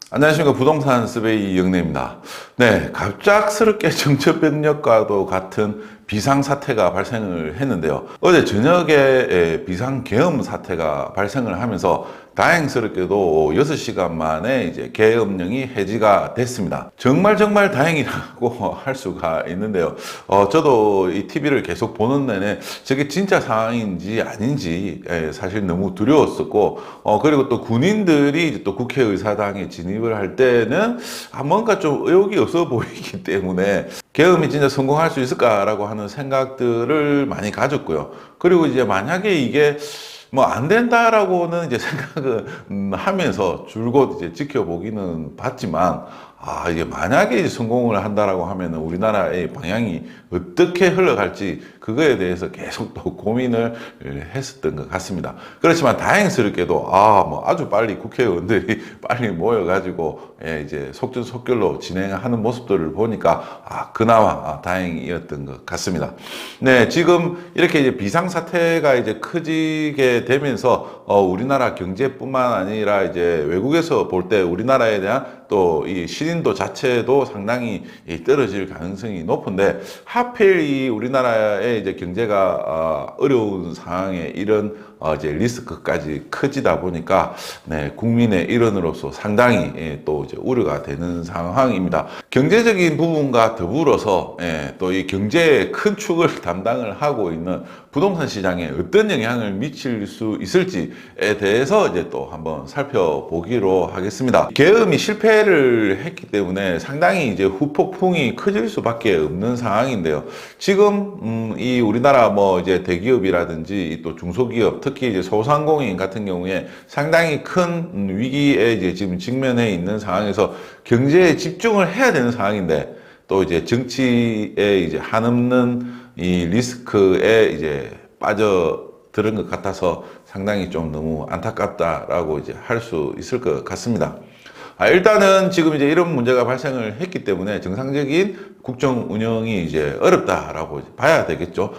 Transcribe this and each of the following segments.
안녕하십니까. 부동산 스베이 이영래입니다. 네, 갑작스럽게 정처병력과도 같은 비상사태가 발생을 했는데요. 어제 저녁에 비상계엄 사태가 발생을 하면서 다행스럽게도 6시간 만에 이제 계엄령이 해지가 됐습니다. 정말 다행이라고 할 수가 있는데요. 저도 이 TV를 계속 보는 내내 저게 진짜 상황인지 아닌지 사실 너무 두려웠었고, 그리고 또 군인들이 또 국회의사당에 진입을 할 때는 뭔가 좀 의욕이 없어 보이기 때문에 계엄이 진짜 성공할 수 있을까라고 하는 생각들을 많이 가졌고요. 그리고 이제 만약에 이게 뭐 안 된다라고는 이제 생각을 하면서 줄곧 이제 지켜보기는 봤지만, 이게 만약에 이제 성공을 한다라고 하면은 우리나라의 방향이 어떻게 흘러갈지 그거에 대해서 계속 또 고민을 했었던 것 같습니다. 그렇지만 다행스럽게도 뭐 아주 빨리 국회의원들이 빨리 모여가지고 이제 속전속결로 진행하는 모습들을 보니까 그나마 다행이었던 것 같습니다. 네, 지금 이렇게 이제 비상사태가 이제 커지게 되면서 우리나라 경제뿐만 아니라 이제 외국에서 볼 때 우리나라에 대한 또 이 신인도 자체도 상당히 떨어질 가능성이 높은데, 하필 이 우리나라의 이제 경제가 어려운 상황에 이런 이제 리스크까지 커지다 보니까 네, 국민의 일원으로서 상당히 또 이제 우려가 되는 상황입니다. 경제적인 부분과 더불어서 또 이 경제의 큰 축을 담당을 하고 있는 부동산 시장에 어떤 영향을 미칠 수 있을지에 대해서 이제 또 한번 살펴보기로 하겠습니다. 계엄이 실패를 했기 때문에 상당히 이제 후폭풍이 커질 수밖에 없는 상황인데요. 지금 이 우리나라 뭐 이제 대기업이라든지 또 중소기업, 특히 이제 소상공인 같은 경우에 상당히 큰 위기에 이제 지금 직면해 있는 상황에서 경제에 집중을 해야 되는 상황인데, 또 이제 정치에 이제 한없는 이 리스크에 이제 빠져들은 것 같아서 상당히 좀 너무 안타깝다라고 이제 할 수 있을 것 같습니다. 일단은 지금 이제 이런 문제가 발생을 했기 때문에 정상적인 국정 운영이 이제 어렵다라고 봐야 되겠죠.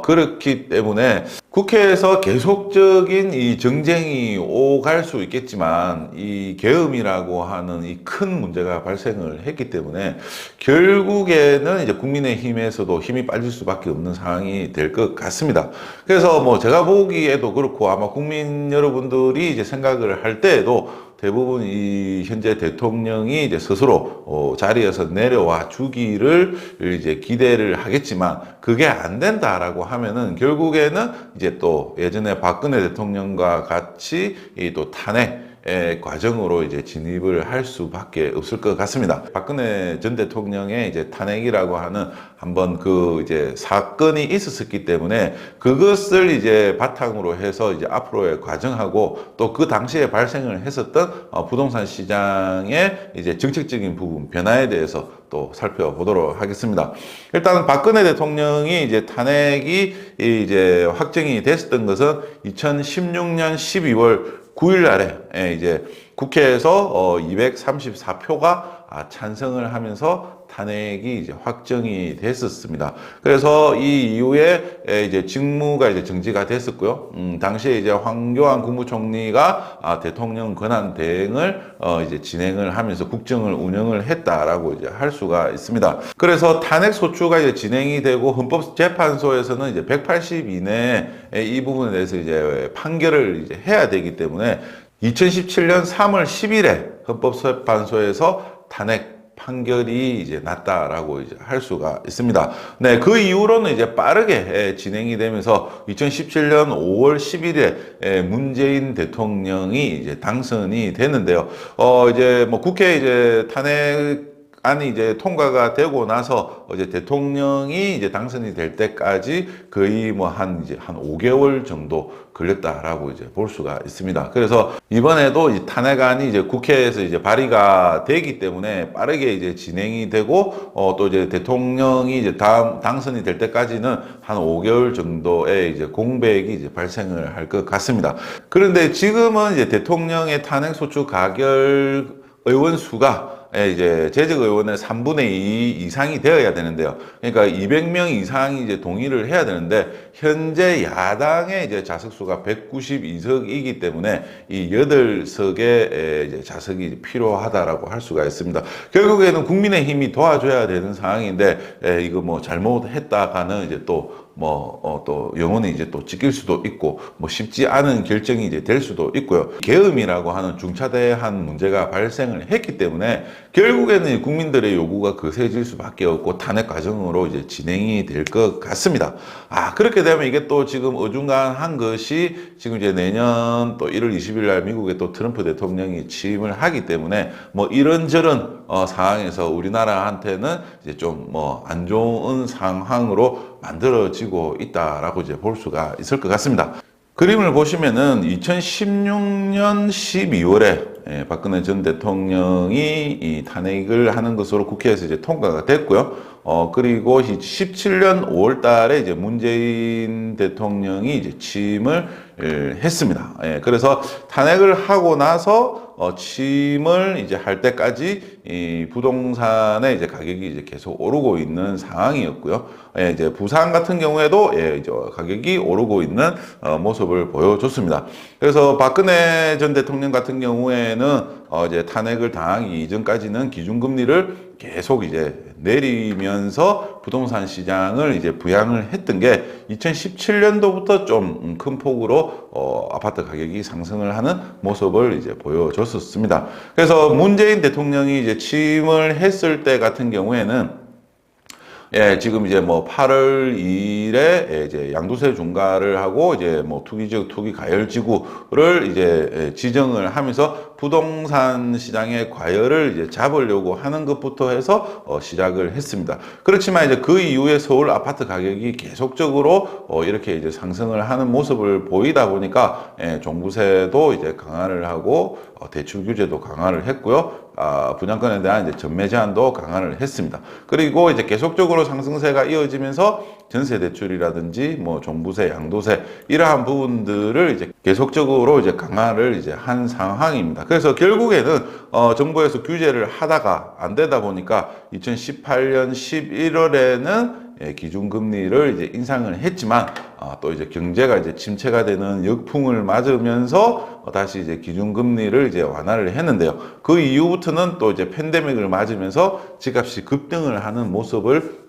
그렇기 때문에 국회에서 계속적인 이 정쟁이 오갈 수 있겠지만, 이 계엄이라고 하는 이 큰 문제가 발생을 했기 때문에 결국에는 이제 국민의힘에서도 힘이 빠질 수밖에 없는 상황이 될 것 같습니다. 그래서 뭐 제가 보기에도 그렇고 아마 국민 여러분들이 이제 생각을 할 때에도 대부분 이 현재 대통령이 이제 스스로 자리에서 내려와 주기를 이제 기대를 하겠지만, 그게 안 된다라고 하면은 결국에는 이제 또 예전에 박근혜 대통령과 같이 이 또 탄핵 과정으로 이제 진입을 할 수밖에 없을 것 같습니다. 박근혜 전 대통령의 이제 탄핵이라고 하는 한번 그 이제 사건이 있었기 때문에 그것을 이제 바탕으로 해서 이제 앞으로의 과정하고 또 그 당시에 발생을 했었던 부동산 시장의 이제 정책적인 부분 변화에 대해서 또 살펴보도록 하겠습니다. 일단 박근혜 대통령이 이제 탄핵이 이제 확정이 됐었던 것은 2016년 12월 9일 날에 이제 국회에서 234표가 찬성을 하면서 탄핵이 이제 확정이 됐었습니다. 그래서 이 이후에 이제 직무가 이제 정지가 됐었고요. 당시에 이제 황교안 국무총리가 대통령 권한 대행을 이제 진행을 하면서 국정을 운영을 했다라고 이제 할 수가 있습니다. 그래서 탄핵 소추가 이제 진행이 되고 헌법재판소에서는 이제 180 이내에 이 부분에 대해서 이제 판결을 이제 해야 되기 때문에 2017년 3월 10일에 헌법재판소에서 탄핵 판결이 이제 났다라고 이제 할 수가 있습니다. 네, 그 이후로는 이제 빠르게 진행이 되면서 2017년 5월 10일에 문재인 대통령이 이제 당선이 됐는데요. 이제 뭐 국회 이제 탄핵 안이 이제 통과가 되고 나서 이제 대통령이 이제 당선이 될 때까지 거의 뭐 이제 한 5개월 정도 걸렸다라고 이제 볼 수가 있습니다. 그래서 이번에도 이 탄핵안이 이제 국회에서 이제 발의가 되기 때문에 빠르게 이제 진행이 되고, 또 이제 대통령이 이제 당선이 될 때까지는 한 5개월 정도의 이제 공백이 이제 발생을 할 것 같습니다. 그런데 지금은 이제 대통령의 탄핵소추 가결 의원 수가 이제 재직 의원의 3분의 2 이상이 되어야 되는데요. 그러니까 200명 이상이 이제 동의를 해야 되는데 현재 야당의 이제 자석수가 192석이기 때문에 이 8석의 이제 자석이 필요하다라고 할 수가 있습니다. 결국에는 국민의힘이 도와줘야 되는 상황인데 이거 뭐 잘못했다가는 이제 또 영혼이 이제 또 찢길 수도 있고 뭐 쉽지 않은 결정이 이제 될 수도 있고요. 계엄이라고 하는 중차대한 문제가 발생을 했기 때문에 결국에는 국민들의 요구가 거세질 수밖에 없고 탄핵 과정으로 이제 진행이 될 것 같습니다. 그렇게 되면 이게 또 지금 어중간한 것이 지금 이제 내년 또 1월 20일 날 미국에 또 트럼프 대통령이 취임을 하기 때문에 뭐 이런저런 상황에서 우리나라한테는 이제 좀 뭐 안 좋은 상황으로 만들어지고 있다라고 이제 볼 수가 있을 것 같습니다. 그림을 보시면은 2016년 12월에 박근혜 전 대통령이 이 탄핵을 하는 것으로 국회에서 이제 통과가 됐고요. 그리고 17년 5월 달에 이제 문재인 대통령이 이제 취임을 했습니다. 그래서 탄핵을 하고 나서 취임을 이제 할 때까지 이 부동산의 이제 가격이 이제 계속 오르고 있는 상황이었고요. 이제 부산 같은 경우에도 이제 가격이 오르고 있는 모습을 보여줬습니다. 그래서 박근혜 전 대통령 같은 경우에는 이제 탄핵을 당하기 이전까지는 기준금리를 계속 이제 내리면서 부동산 시장을 이제 부양을 했던 게 2017년도부터 좀 큰 폭으로 아파트 가격이 상승을 하는 모습을 이제 보여줬었습니다. 그래서 문재인 대통령이 이제 취임을 했을 때 같은 경우에는 지금 이제 뭐 8월 2일에 이제 양도세 중과를 하고 이제 뭐 투기지역 투기 가열지구를 이제 지정을 하면서 부동산 시장의 과열을 이제 잡으려고 하는 것부터 해서 시작을 했습니다. 그렇지만 이제 그 이후에 서울 아파트 가격이 계속적으로 이렇게 이제 상승을 하는 모습을 보이다 보니까 종부세도 이제 강화를 하고 대출 규제도 강화를 했고요. 분양권에 대한 이제 전매 제한도 강화를 했습니다. 그리고 이제 계속적으로 상승세가 이어지면서 전세 대출이라든지 뭐 종부세, 양도세 이러한 부분들을 이제 계속적으로 이제 강화를 이제 한 상황입니다. 그래서 결국에는 정부에서 규제를 하다가 안 되다 보니까 2018년 11월에는 기준금리를 이제 인상을 했지만 또 이제 경제가 이제 침체가 되는 역풍을 맞으면서 다시 이제 기준금리를 이제 완화를 했는데요. 그 이후부터는 또 이제 팬데믹을 맞으면서 집값이 급등을 하는 모습을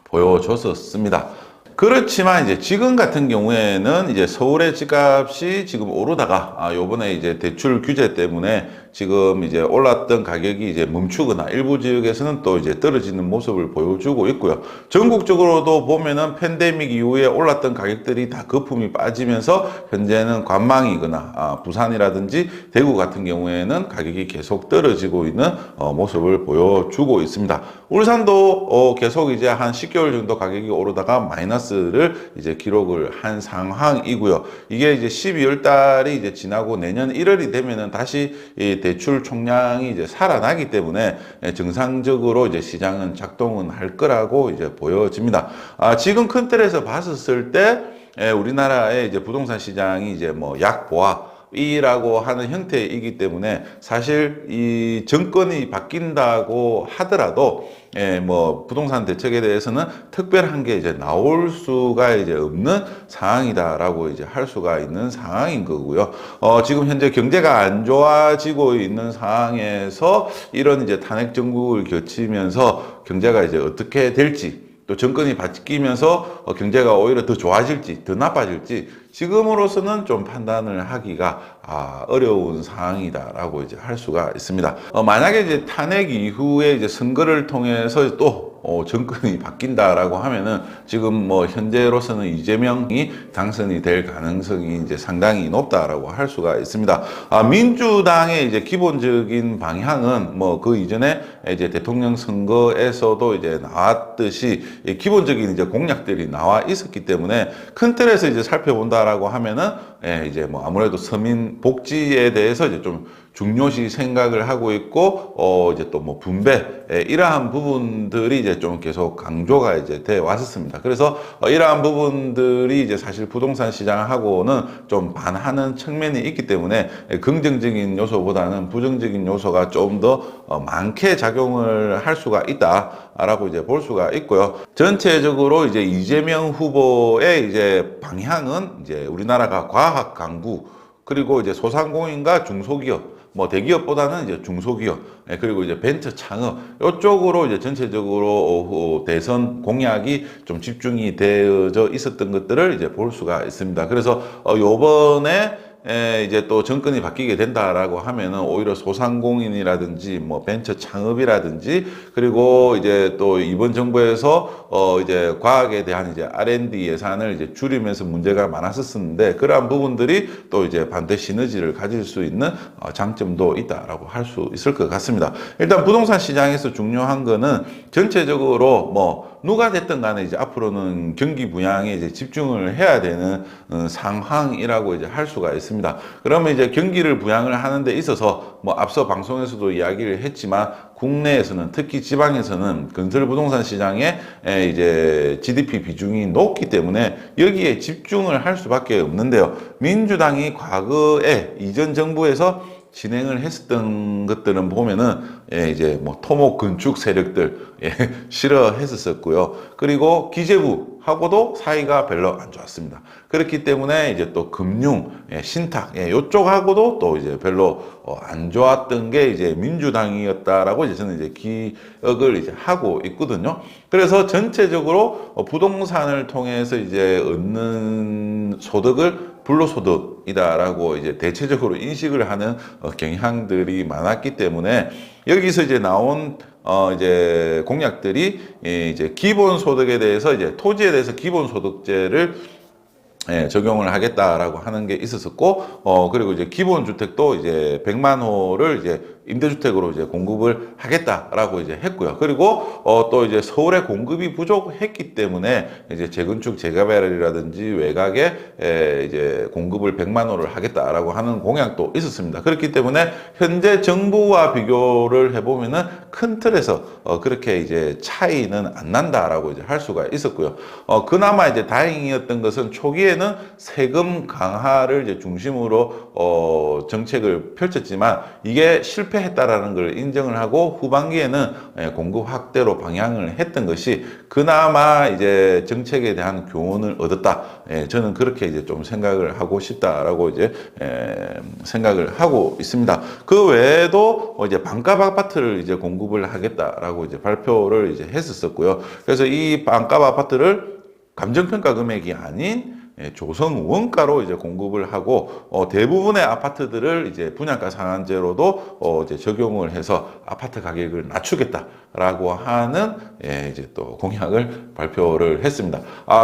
보여줬었습니다. 그렇지만 이제 지금 같은 경우에는 이제 서울의 집값이 지금 오르다가 요번에 이제 대출 규제 때문에 지금 이제 올랐던 가격이 이제 멈추거나 일부 지역에서는 또 이제 떨어지는 모습을 보여주고 있고요. 전국적으로도 보면은 팬데믹 이후에 올랐던 가격들이 다 거품이 빠지면서 현재는 관망이거나 부산이라든지 대구 같은 경우에는 가격이 계속 떨어지고 있는 모습을 보여주고 있습니다. 울산도 계속 이제 한 10개월 정도 가격이 오르다가 마이너스를 이제 기록을 한 상황이고요. 이게 이제 12월 달이 이제 지나고 내년 1월이 되면은 다시 이 대출 총량이 이제 살아나기 때문에 정상적으로 이제 시장은 작동은 할 거라고 이제 보여집니다. 지금 큰 틀에서 봤었을 때 우리나라의 이제 부동산 시장이 이제 뭐 약보합 이라고 하는 형태이기 때문에 사실 이 정권이 바뀐다고 하더라도 뭐 부동산 대책에 대해서는 특별한 게 이제 나올 수가 이제 없는 상황이다라고 이제 할 수가 있는 상황인 거고요. 지금 현재 경제가 안 좋아지고 있는 상황에서 이런 이제 탄핵 정국을 거치면서 경제가 이제 어떻게 될지 또 정권이 바뀌면서 경제가 오히려 더 좋아질지 더 나빠질지 지금으로서는 좀 판단을 하기가 어려운 상황이다라고 이제 할 수가 있습니다. 만약에 이제 탄핵 이후에 이제 선거를 통해서 또 정권이 바뀐다라고 하면은 지금 뭐 현재로서는 이재명이 당선이 될 가능성이 이제 상당히 높다라고 할 수가 있습니다. 민주당의 이제 기본적인 방향은 뭐 그 이전에 이제 대통령 선거에서도 이제 나왔듯이 기본적인 이제 공약들이 나와 있었기 때문에 큰 틀에서 이제 살펴본다라고 하면은 이제 뭐 아무래도 서민 복지에 대해서 이제 좀 중요시 생각을 하고 있고, 이제 또 뭐 분배, 이러한 부분들이 이제 좀 계속 강조가 이제 돼 왔었습니다. 그래서 이러한 부분들이 이제 사실 부동산 시장하고는 좀 반하는 측면이 있기 때문에 긍정적인 요소보다는 부정적인 요소가 좀 더 많게 작용을 할 수가 있다라고 이제 볼 수가 있고요. 전체적으로 이제 이재명 후보의 이제 방향은 이제 우리나라가 과학 강국, 그리고 이제 소상공인과 중소기업, 뭐 대기업보다는 이제 중소기업, 그리고 이제 벤처 창업, 이쪽으로 이제 전체적으로 대선 공약이 좀 집중이 되어져 있었던 것들을 이제 볼 수가 있습니다. 그래서 요번에 이제 또 정권이 바뀌게 된다라고 하면은 오히려 소상공인이라든지 뭐 벤처 창업이라든지, 그리고 이제 또 이번 정부에서 이제 과학에 대한 이제 R&D 예산을 이제 줄이면서 문제가 많았었는데, 그러한 부분들이 또 이제 반대 시너지를 가질 수 있는 장점도 있다라고 할 수 있을 것 같습니다. 일단 부동산 시장에서 중요한 거는 전체적으로 뭐 누가 됐든 간에 이제 앞으로는 경기 부양에 이제 집중을 해야 되는 상황이라고 이제 할 수가 있습니다. 그러면 이제 경기를 부양을 하는 데 있어서 뭐 앞서 방송에서도 이야기를 했지만, 국내에서는 특히 지방에서는 건설 부동산 시장에 이제 GDP 비중이 높기 때문에 여기에 집중을 할 수밖에 없는데요. 민주당이 과거에 이전 정부에서 진행을 했었던 것들은 보면은 이제 뭐 토목 건축 세력들 싫어했었고요. 그리고 기재부하고도 사이가 별로 안 좋았습니다. 그렇기 때문에 이제 또 금융, 신탁 이쪽하고도 또 이제 별로 안 좋았던 게 이제 민주당이었다라고 이제 저는 이제 기억을 이제 하고 있거든요. 그래서 전체적으로 부동산을 통해서 이제 얻는 소득을 불로소득이다라고 이제 대체적으로 인식을 하는 경향들이 많았기 때문에, 여기서 이제 나온 이제 공약들이 이제 기본소득에 대해서 이제 토지에 대해서 기본소득제를 적용을 하겠다라고 하는 게 있었었고, 그리고 이제 기본주택도 이제 100만 호를 이제 임대주택으로 이제 공급을 하겠다라고 이제 했고요. 그리고 또 이제 서울에 공급이 부족했기 때문에 이제 재건축 재개발이라든지 외곽에 이제 공급을 100만 호를 하겠다라고 하는 공약도 있었습니다. 그렇기 때문에 현재 정부와 비교를 해보면은 큰 틀에서 그렇게 이제 차이는 안 난다라고 이제 할 수가 있었고요. 그나마 이제 다행이었던 것은 초기에는 세금 강화를 이제 중심으로 정책을 펼쳤지만 이게 실패했다라는 걸 인정을 하고, 후반기에는 공급 확대로 방향을 했던 것이 그나마 이제 정책에 대한 교훈을 얻었다. 저는 그렇게 이제 좀 생각을 하고 싶다라고 이제 생각을 하고 있습니다. 그 외에도 이제 반값 아파트를 이제 공급을 하겠다라고 이제 발표를 이제 했었고요. 그래서 이 반값 아파트를 감정평가 금액이 아닌 조성 원가로 이제 공급을 하고, 대부분의 아파트들을 이제 분양가 상한제로도 이제 적용을 해서 아파트 가격을 낮추겠다라고 하는 이제 또 공약을 발표를 했습니다.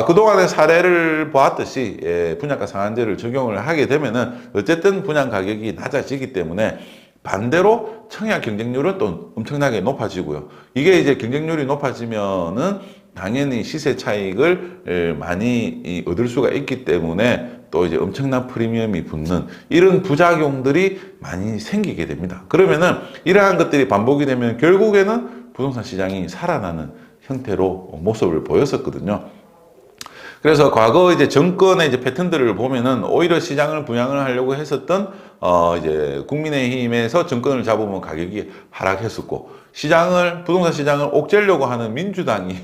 그동안의 사례를 보았듯이 분양가 상한제를 적용을 하게 되면은 어쨌든 분양 가격이 낮아지기 때문에 반대로 청약 경쟁률은 또 엄청나게 높아지고요. 이게 이제 경쟁률이 높아지면은 당연히 시세 차익을 많이 얻을 수가 있기 때문에 또 이제 엄청난 프리미엄이 붙는 이런 부작용들이 많이 생기게 됩니다. 그러면은 이러한 것들이 반복이 되면 결국에는 부동산 시장이 살아나는 형태로 모습을 보였었거든요. 그래서 과거 이제 정권의 이제 패턴들을 보면은 오히려 시장을 부양을 하려고 했었던 이제 국민의힘에서 정권을 잡으면 가격이 하락했었고, 부동산 시장을 옥죄려고 하는 민주당이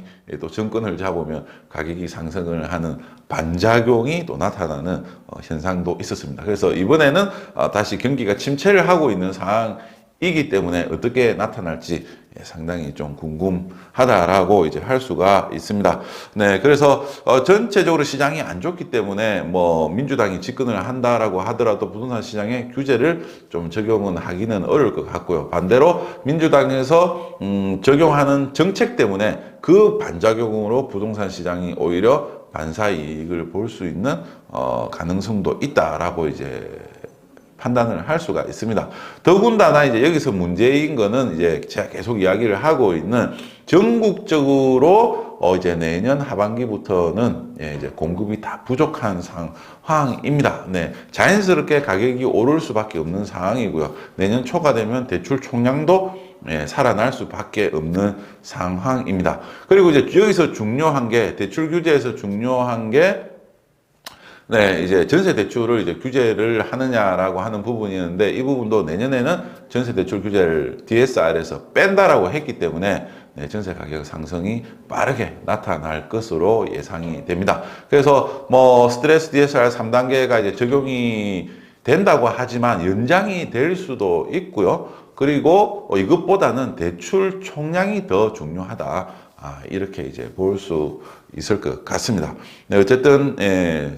또 정권을 잡으면 가격이 상승을 하는 반작용이 또 나타나는 현상도 있었습니다. 그래서 이번에는 다시 경기가 침체를 하고 있는 상황이기 때문에 어떻게 나타날지 상당히 좀 궁금하다라고 이제 할 수가 있습니다. 네, 그래서 전체적으로 시장이 안 좋기 때문에 뭐 민주당이 집권을 한다라고 하더라도 부동산 시장에 규제를 좀 적용은 하기는 어려울 것 같고요. 반대로 민주당에서 적용하는 정책 때문에 그 반작용으로 부동산 시장이 오히려 반사 이익을 볼 수 있는 가능성도 있다라고 이제 판단을 할 수가 있습니다. 더군다나 이제 여기서 문제인 거는 이제 제가 계속 이야기를 하고 있는 전국적으로 이제 내년 하반기부터는 이제 공급이 다 부족한 상황입니다. 네, 자연스럽게 가격이 오를 수밖에 없는 상황이고요. 내년 초가 되면 대출 총량도 살아날 수밖에 없는 상황입니다. 그리고 이제 여기서 중요한 게, 대출 규제에서 중요한 게, 네, 이제 전세 대출을 이제 규제를 하느냐라고 하는 부분이었는데, 이 부분도 내년에는 전세 대출 규제를 DSR에서 뺀다라고 했기 때문에 전세 가격 상승이 빠르게 나타날 것으로 예상이 됩니다. 그래서 뭐 스트레스 DSR 3단계가 이제 적용이 된다고 하지만 연장이 될 수도 있고요. 그리고 이것보다는 대출 총량이 더 중요하다. 이렇게 이제 볼 수 있을 것 같습니다. 네, 어쨌든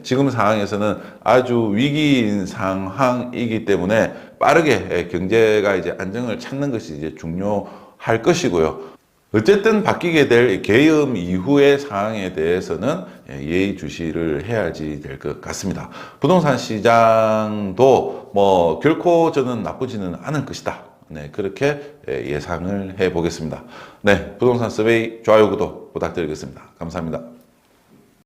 지금 상황에서는 아주 위기인 상황이기 때문에 빠르게 경제가 이제 안정을 찾는 것이 이제 중요할 것이고요. 어쨌든 바뀌게 될 계엄 이후의 상황에 대해서는 예의주시를 해야지 될 것 같습니다. 부동산 시장도 뭐 결코 저는 나쁘지는 않을 것이다. 네, 그렇게 예상을 해 보겠습니다. 네, 부동산 서베이 좋아요, 구독 부탁드리겠습니다. 감사합니다.